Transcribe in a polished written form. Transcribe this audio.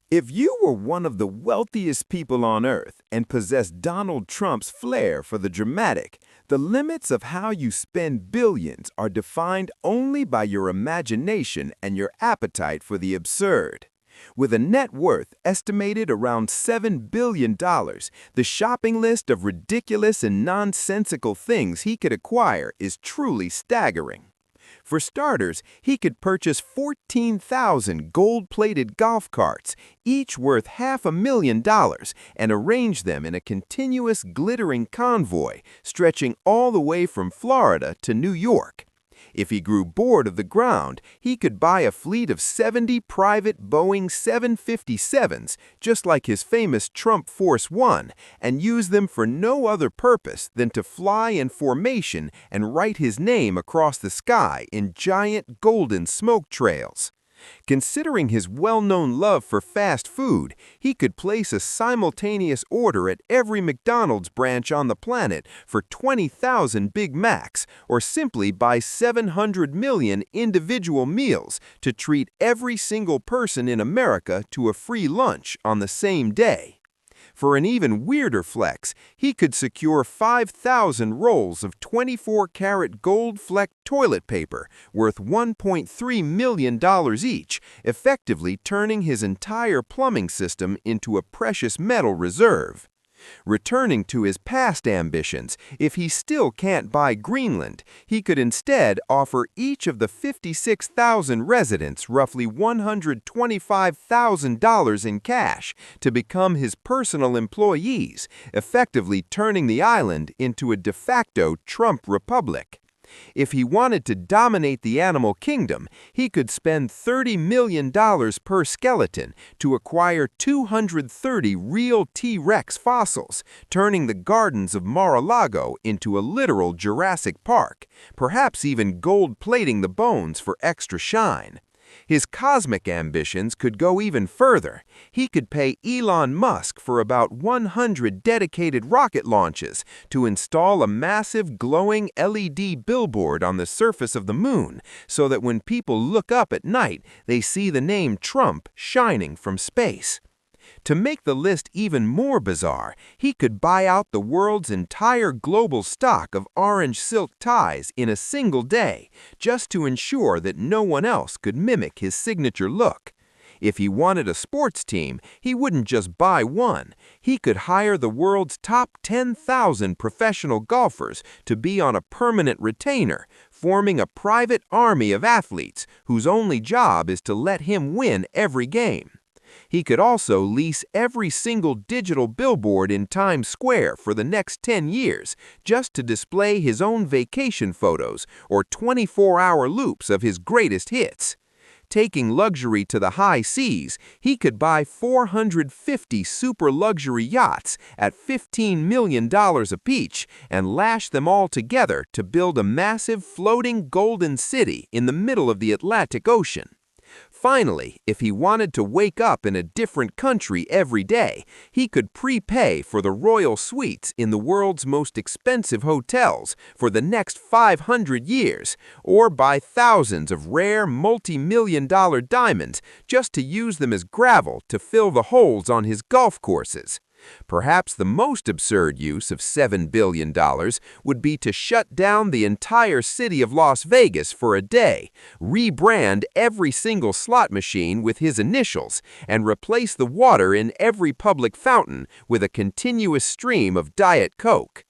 If you were one of the wealthiest people on earth and possessed Donald Trump's flair for the dramatic, the limits of how you spend billions are defined only by your imagination and your appetite for the absurd. With a net worth estimated around $7 billion, the shopping list of ridiculous and nonsensical things he could acquire is truly staggering. For starters, he could purchase 14,000 gold-plated golf carts, each worth $500,000, and arrange them in a continuous glittering convoy stretching all the way from Florida to New York. If he grew bored of the ground, he could buy a fleet of 70 private Boeing 757s, just like his famous Trump Force One, and use them for no other purpose than to fly in formation and write his name across the sky in giant golden smoke trails. Considering his well-known love for fast food, he could place a simultaneous order at every McDonald's branch on the planet for 20,000 Big Macs, or simply buy 700 million individual meals to treat every single person in America to a free lunch on the same day. For an even weirder flex, he could secure 5,000 rolls of 24-karat gold-flecked toilet paper worth $1.3 million each, effectively turning his entire plumbing system into a precious metal reserve. Returning to his past ambitions, if he still can't buy Greenland, he could instead offer each of the 56,000 residents roughly $125,000 in cash to become his personal employees, effectively turning the island into a de facto Trump republic. If he wanted to dominate the animal kingdom, he could spend $30 million per skeleton to acquire 230 real T-Rex fossils, turning the gardens of Mar-a-Lago into a literal Jurassic Park, perhaps even gold-plating the bones for extra shine. His cosmic ambitions could go even further. He could pay Elon Musk for about 100 dedicated rocket launches to install a massive glowing LED billboard on the surface of the moon so that when people look up at night, they see the name Trump shining from space. To make the list even more bizarre, he could buy out the world's entire global stock of orange silk ties in a single day, just to ensure that no one else could mimic his signature look. If he wanted a sports team, he wouldn't just buy one. He could hire the world's top 10,000 professional golfers to be on a permanent retainer, forming a private army of athletes whose only job is to let him win every game. He could also lease every single digital billboard in Times Square for the next 10 years just to display his own vacation photos or 24-hour loops of his greatest hits. Taking luxury to the high seas, he could buy 450 super luxury yachts at $15 million apiece and lash them all together to build a massive floating golden city in the middle of the Atlantic Ocean. Finally, if he wanted to wake up in a different country every day, he could prepay for the royal suites in the world's most expensive hotels for the next 500 years, or buy thousands of rare multi-million-dollar diamonds just to use them as gravel to fill the holes on his golf courses. Perhaps the most absurd use of $7 billion would be to shut down the entire city of Las Vegas for a day, rebrand every single slot machine with his initials, and replace the water in every public fountain with a continuous stream of Diet Coke.